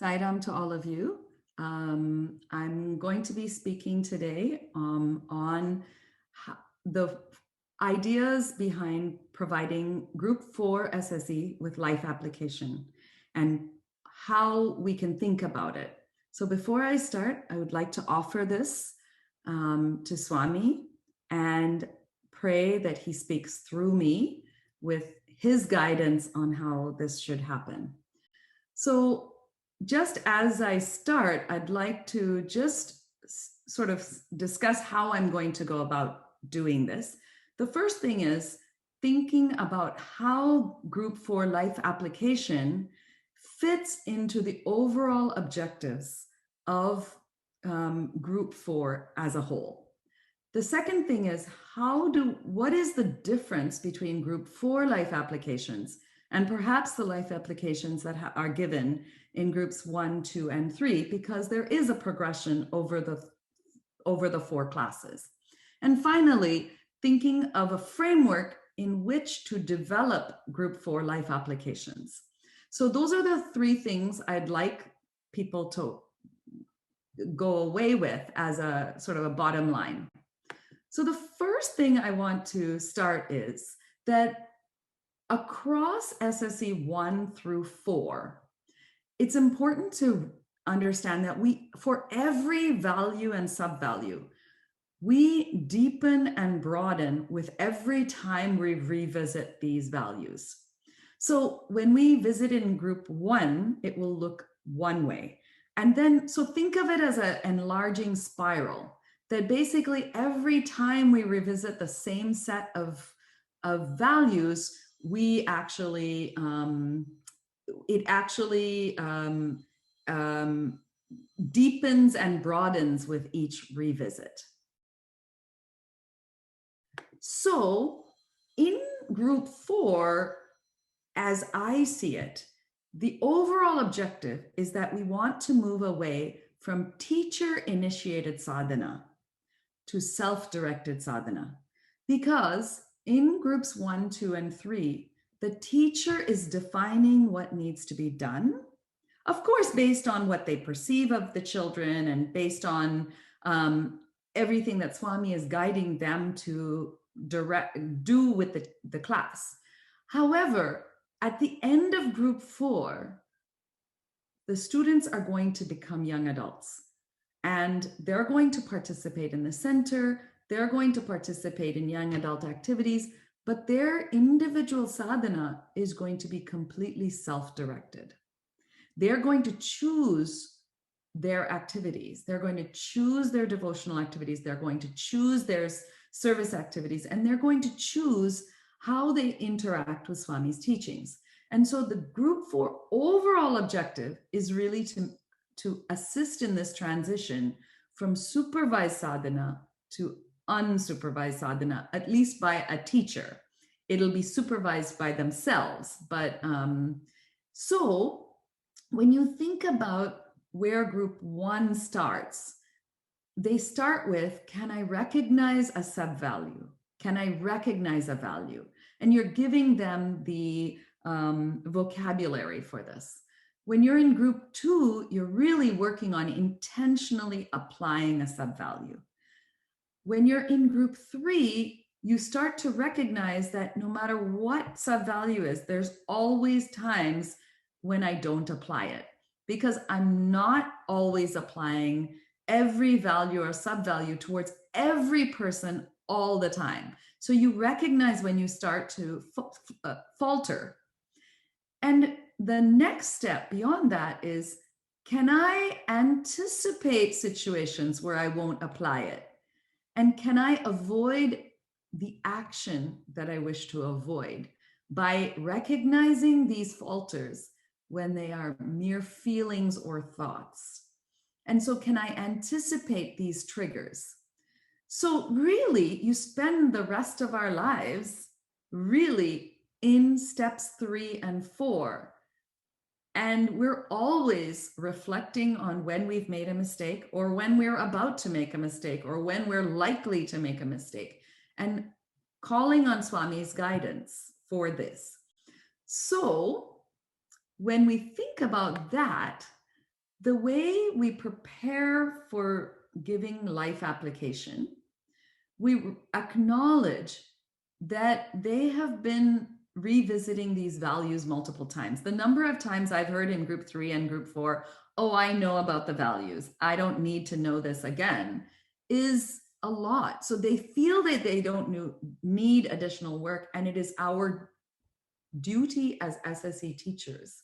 Sairam to all of you. I'm going to be speaking today on the ideas behind providing Group 4 SSE with life application and how we can think about it. So before I start, I would like to offer this to Swami and pray that he speaks through me with his guidance on how this should happen. So just as I start, I'd like to just sort of discuss how I'm going to go about doing this. The first thing is thinking about how Group 4 life application fits into the overall objectives of Group 4 as a whole. The second thing is what is the difference between Group 4 life applications and perhaps the life applications that are given in groups 1, 2, and 3, because there is a progression over the 4 classes. And finally, thinking of a framework in which to develop group 4 life applications. So those are the 3 things I'd like people to go away with as a sort of a bottom line. So the first thing I want to start is that across SSE 1 through 4, it's important to understand that for every value and sub-value, we deepen and broaden with every time we revisit these values. So when we visit in group 1, it will look one way. And then, so think of it as an enlarging spiral, that basically every time we revisit the same set of values, we actually, deepens and broadens with each revisit. So in group 4, as I see it, the overall objective is that we want to move away from teacher-initiated sadhana to self-directed sadhana, because in groups 1, 2, and 3, the teacher is defining what needs to be done, of course, based on what they perceive of the children and based on everything that Swami is guiding them to do with the class. However, at the end of group 4, the students are going to become young adults, and they're going to participate in the center. They're going to participate in young adult activities, but their individual sadhana is going to be completely self-directed. They're going to choose their activities. They're going to choose their devotional activities. They're going to choose their service activities, and they're going to choose how they interact with Swami's teachings. And so the group 4 overall objective is really to assist in this transition from supervised sadhana to unsupervised sadhana, at least by a teacher. It'll be supervised by themselves. But so when you think about where group 1 starts, they start with, can I recognize a sub-value? Can I recognize a value? And you're giving them the vocabulary for this. When you're in group 2, you're really working on intentionally applying a sub-value. When you're in group 3, you start to recognize that no matter what sub-value is, there's always times when I don't apply it, because I'm not always applying every value or sub-value towards every person all the time. So you recognize when you start to falter. And the next step beyond that is, can I anticipate situations where I won't apply it? And can I avoid the action that I wish to avoid by recognizing these falters when they are mere feelings or thoughts? And so can I anticipate these triggers? So really, you spend the rest of our lives really in steps 3 and 4. And we're always reflecting on when we've made a mistake, or when we're about to make a mistake, or when we're likely to make a mistake, and calling on Swami's guidance for this. So when we think about that, The way we prepare for giving life application, we acknowledge that they have been revisiting these values multiple times. The number of times I've heard in group 3 and group 4, oh, I know about the values, I don't need to know this again, is a lot. So they feel that they don't need additional work, and it is our duty as SSE teachers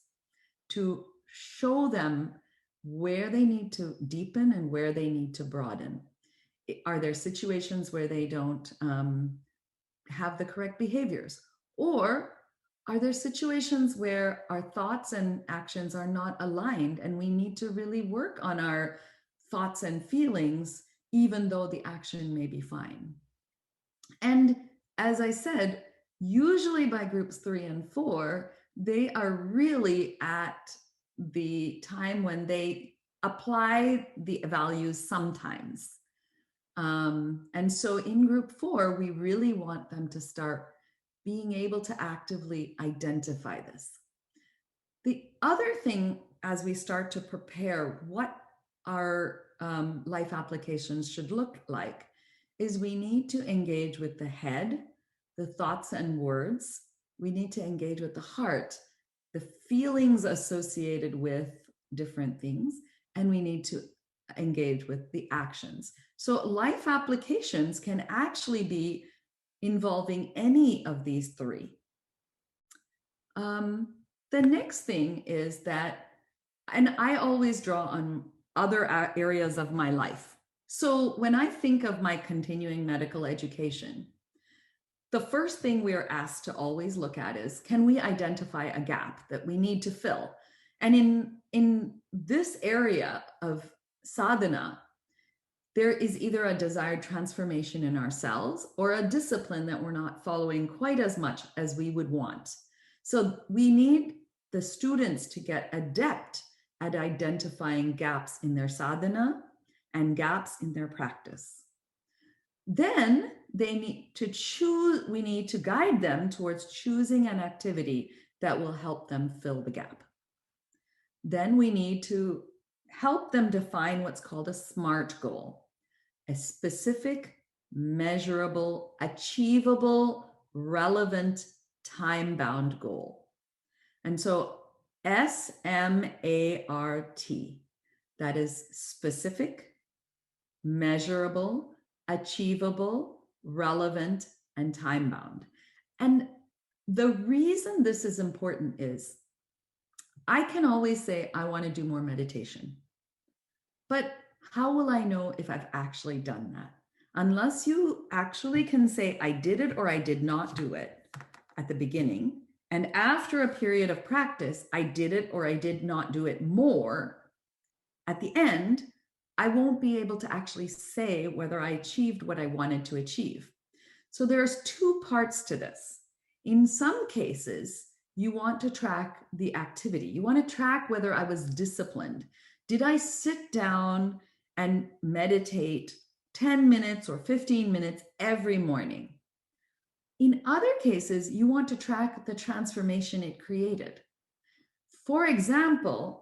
to show them where they need to deepen and where they need to broaden. Are there situations where they don't have the correct behaviors? Or are there situations where our thoughts and actions are not aligned and we need to really work on our thoughts and feelings, even though the action may be fine? And as I said, usually by groups 3 and 4, they are really at the time when they apply the values sometimes. And so in group 4, we really want them to start being able to actively identify this. The other thing, as we start to prepare what our life applications should look like, is we need to engage with the head, the thoughts and words. We need to engage with the heart, the feelings associated with different things, and we need to engage with the actions. So life applications can actually be involving any of these three. The next thing is that, and I always draw on other areas of my life. So when I think of my continuing medical education, the first thing we are asked to always look at is, can we identify a gap that we need to fill? And in this area of sadhana, there is either a desired transformation in ourselves or a discipline that we're not following quite as much as we would want. So we need the students to get adept at identifying gaps in their sadhana and gaps in their practice. Then they need to choose, we need to guide them towards choosing an activity that will help them fill the gap. Then we need to help them define what's called a SMART goal, a specific, measurable, achievable, relevant, time-bound goal. And so SMART, that is specific, measurable, achievable, relevant, and time-bound. And the reason this is important is I can always say, I want to do more meditation. But how will I know if I've actually done that? Unless you actually can say, I did it or I did not do it at the beginning. And after a period of practice, I did it or I did not do it more. At the end, I won't be able to actually say whether I achieved what I wanted to achieve. So there's two parts to this. In some cases, you want to track the activity. You want to track whether I was disciplined. Did I sit down and meditate 10 minutes or 15 minutes every morning? In other cases, you want to track the transformation it created. For example,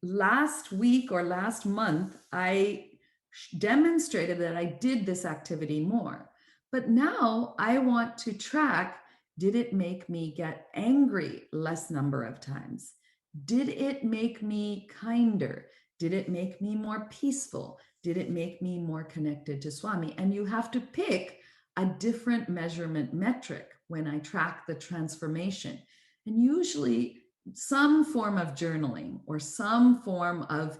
last week or last month, I demonstrated that I did this activity more. But now I want to track, did it make me get angry less number of times? Did it make me kinder? Did it make me more peaceful? Did it make me more connected to Swami? And you have to pick a different measurement metric when I track the transformation. And usually some form of journaling or some form of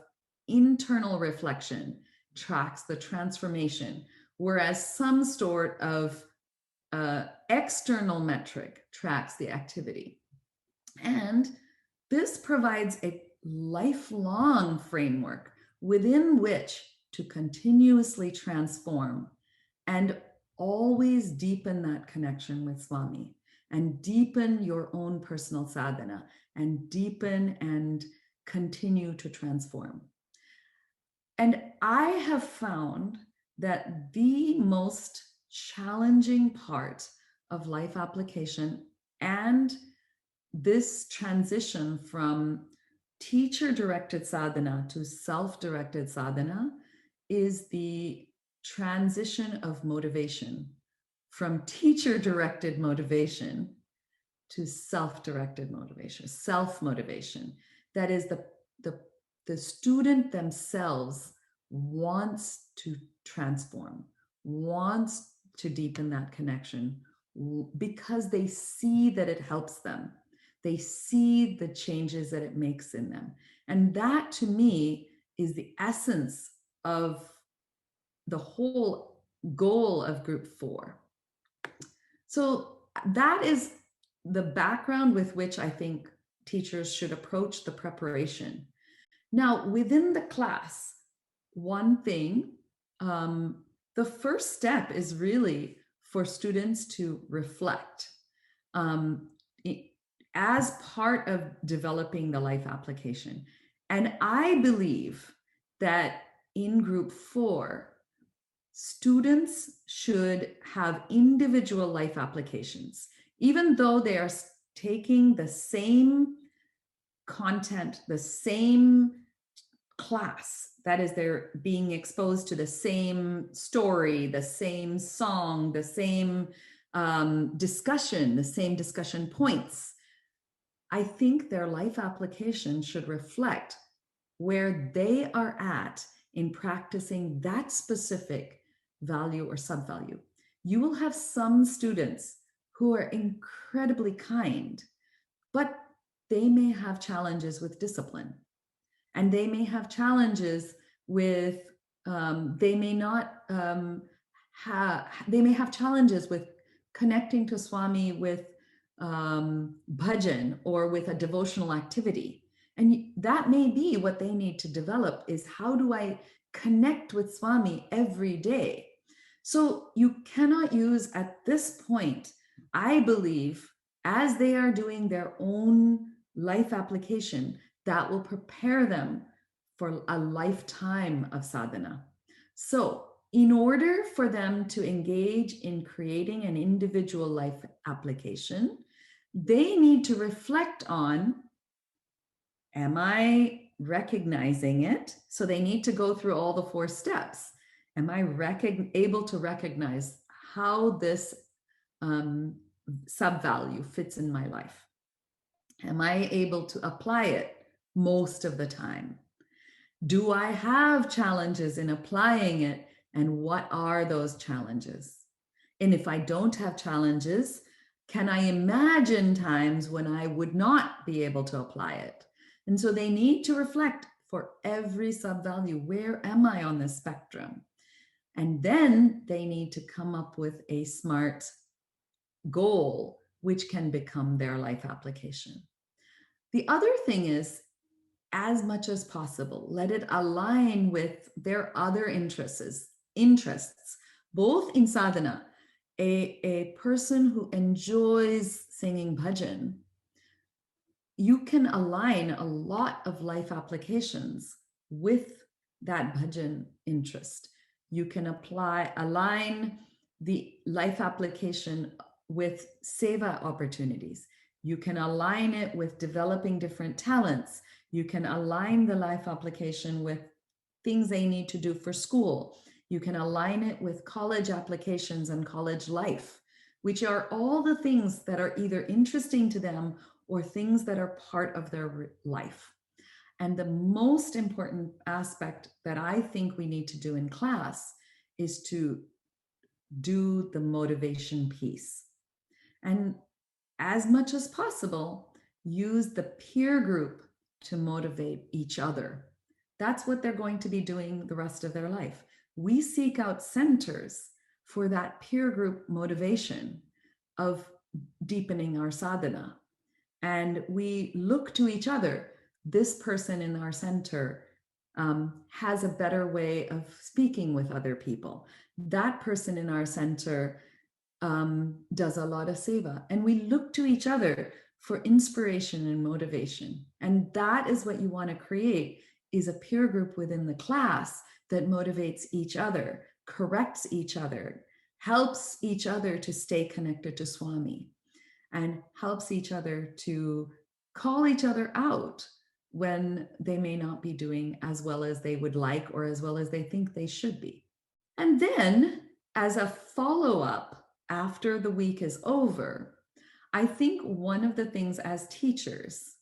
internal reflection tracks the transformation, whereas some sort of external metric tracks the activity. And this provides a lifelong framework within which to continuously transform and always deepen that connection with Swami and deepen your own personal sadhana and deepen and continue to transform. And I have found that the most challenging part of life application and this transition from teacher-directed sadhana to self-directed sadhana is the transition of motivation from teacher-directed motivation to self-directed motivation, self-motivation. That is the student themselves wants to transform, wants to deepen that connection because they see that it helps them. They see the changes that it makes in them. And that to me is the essence of the whole goal of group 4. So that is the background with which I think teachers should approach the preparation. Now, within the class, one thing, the first step is really for students to reflect. As part of developing the life application. And I believe that in group 4, students should have individual life applications, even though they are taking the same content, the same class. That is, they're being exposed to the same story, the same song, the same discussion, the same discussion points. I think their life application should reflect where they are at in practicing that specific value or sub-value. You will have some students who are incredibly kind, but they may have challenges with discipline. And they may have challenges with, they may have challenges with connecting to Swami with bhajan or with a devotional activity. And that may be what they need to develop is how do I connect with Swami every day? So you cannot use at this point, I believe, as they are doing their own life application, that will prepare them for a lifetime of sadhana. So in order for them to engage in creating an individual life application, they need to reflect on, am I recognizing it? So they need to go through all the 4 steps. Am I able to recognize how this sub-value fits in my life? Am I able to apply it most of the time? Do I have challenges in applying it? And what are those challenges? And if I don't have challenges, can I imagine times when I would not be able to apply it? And so they need to reflect for every sub-value, where am I on the spectrum? And then they need to come up with a smart goal, which can become their life application. The other thing is, as much as possible, let it align with their other interests, both in sadhana. A person who enjoys singing bhajan, you can align a lot of life applications with that bhajan interest. You can align the life application with seva opportunities. You can align it with developing different talents. You can align the life application with things they need to do for school. You can align it with college applications and college life, which are all the things that are either interesting to them or things that are part of their life. And the most important aspect that I think we need to do in class is to do the motivation piece. And as much as possible, use the peer group to motivate each other. That's what they're going to be doing the rest of their life. We seek out centers for that peer group motivation of deepening our sadhana. And we look to each other. This person in our center has a better way of speaking with other people. That person in our center does a lot of seva. And we look to each other for inspiration and motivation. And that is what you want to create, is a peer group within the class that motivates each other, corrects each other, helps each other to stay connected to Swami, and helps each other to call each other out when they may not be doing as well as they would like or as well as they think they should be. And then, as a follow up after the week is over, I think one of the things as teachers,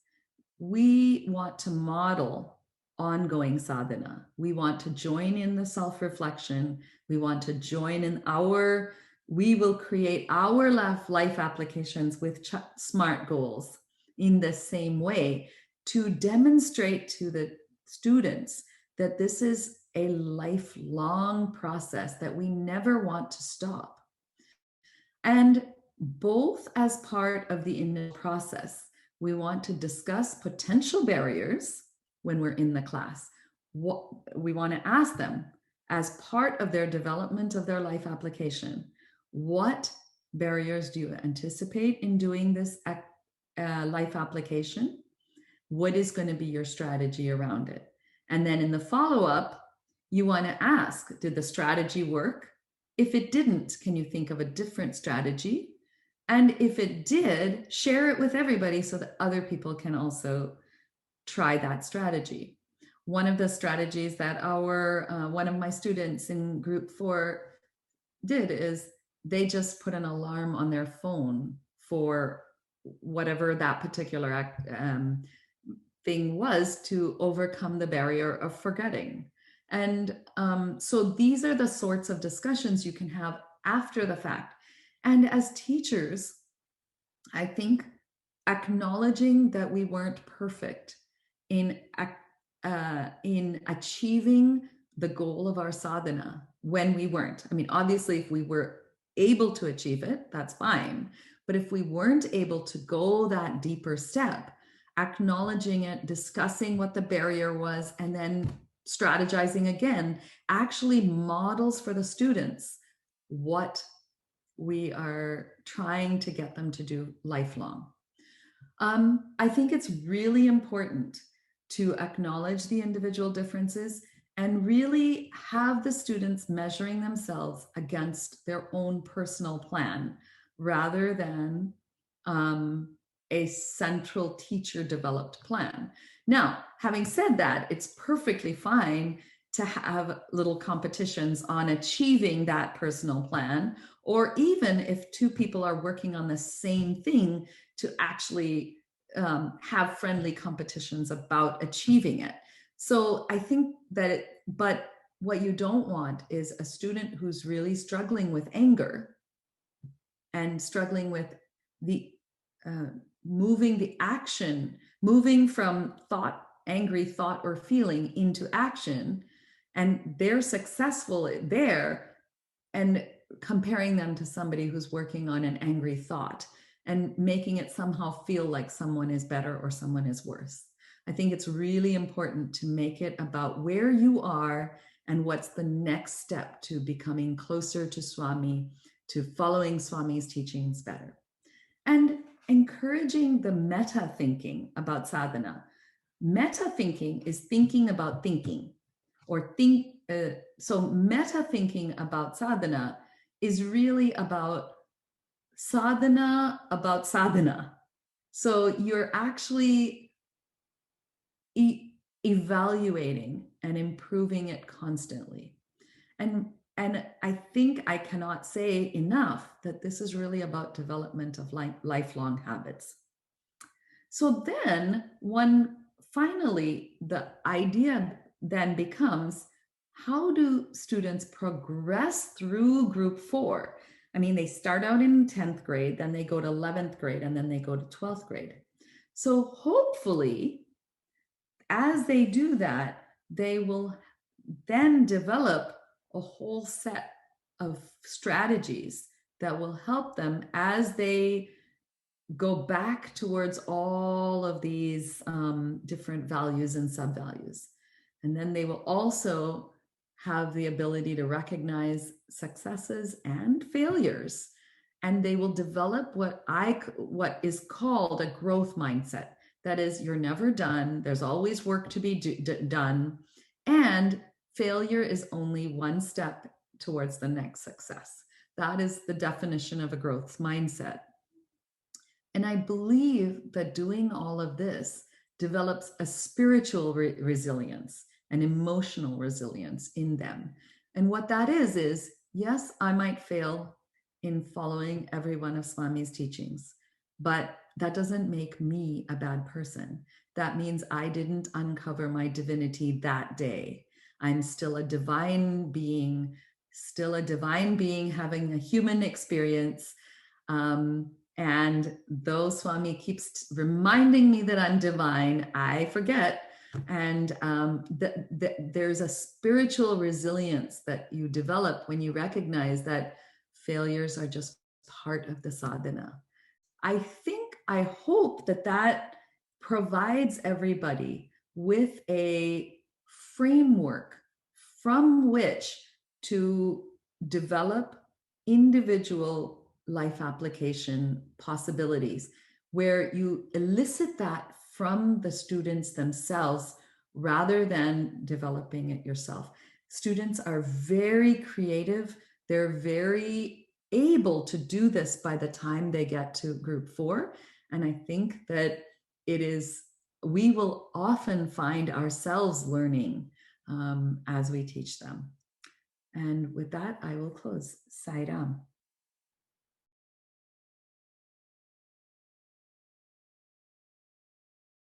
we want to model ongoing sadhana. We want to join in the self reflection. We want to join in we will create our life applications with SMART goals in the same way to demonstrate to the students that this is a lifelong process that we never want to stop. And both as part of the initial process, we want to discuss potential barriers when we're in the class. What we want to ask them as part of their development of their life application, what barriers do you anticipate in doing this life application? What is going to be your strategy around it? And then in the follow-up, you want to ask, did the strategy work? If it didn't, can you think of a different strategy? And if it did, share it with everybody so that other people can also try that strategy. One of the strategies that one of my students in group 4 did is they just put an alarm on their phone for whatever that particular thing was to overcome the barrier of forgetting. And so these are the sorts of discussions you can have after the fact. And as teachers, I think acknowledging that we weren't perfect in achieving the goal of our sadhana when we weren't. I mean, obviously, if we were able to achieve it, that's fine. But if we weren't able to go that deeper step, acknowledging it, discussing what the barrier was, and then strategizing again, actually models for the students what we are trying to get them to do lifelong. I think it's really important to acknowledge the individual differences and really have the students measuring themselves against their own personal plan rather than a central teacher developed plan. Now, having said that, it's perfectly fine to have little competitions on achieving that personal plan, or even if two people are working on the same thing, to actually have friendly competitions about achieving it. So I think that but what you don't want is a student who's really struggling with anger and struggling with the moving from angry thought or feeling into action, and they're successful there, and comparing them to somebody who's working on an angry thought and making it somehow feel like someone is better or someone is worse. I think it's really important to make it about where you are and what's the next step to becoming closer to Swami, to following Swami's teachings better. And encouraging the meta thinking about sadhana. Meta thinking is thinking about thinking, so meta thinking about sadhana is really about sadhana. So you're actually evaluating and improving it constantly. And I think I cannot say enough that this is really about development of lifelong habits. So then finally, the idea then becomes, how do students progress through group 4? I mean, they start out in 10th grade, then they go to 11th grade, and then they go to 12th grade. So hopefully, as they do that, they will then develop a whole set of strategies that will help them as they go back towards all of these different values and sub-values. And then they will also have the ability to recognize successes and failures. And they will develop what is called a growth mindset. That is, you're never done. There's always work to be done. And failure is only one step towards the next success. That is the definition of a growth mindset. And I believe that doing all of this develops a spiritual resilience, an emotional resilience in them. And what that is yes, I might fail in following every one of Swami's teachings, but that doesn't make me a bad person. That means I didn't uncover my divinity that day. I'm still a divine being, having a human experience. And though Swami keeps reminding me that I'm divine, I forget. And there's a spiritual resilience that you develop when you recognize that failures are just part of the sadhana. I hope that provides everybody with a framework from which to develop individual life application possibilities, where you elicit that from the students themselves rather than developing it yourself. Students are very creative. They're very able to do this by the time they get to group 4. And I think that we will often find ourselves learning as we teach them. And with that, I will close. Sai Ram.